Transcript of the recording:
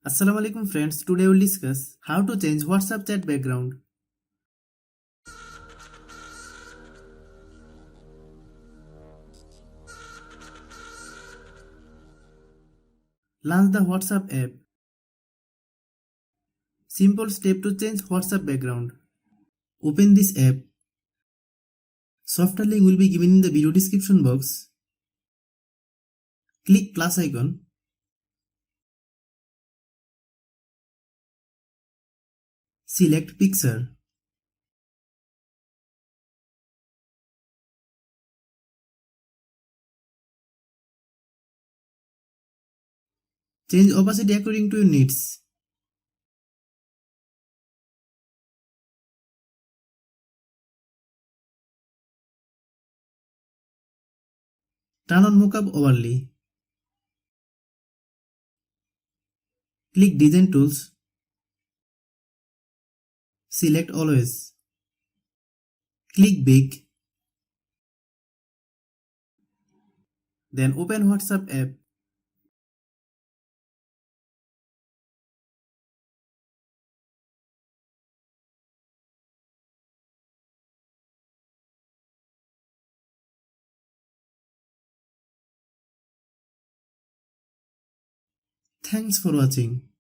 Assalamu alaikum friends, today we'll discuss how to change WhatsApp chat background. Launch the WhatsApp app. Simple step to change WhatsApp background. Open this app. Software link will be given in the video description box. Click plus icon. Select picture. Change opacity according to your needs. Turn on mockup overlay. Click design tools. Select always. Click bake. Then open WhatsApp app. Thanks for watching.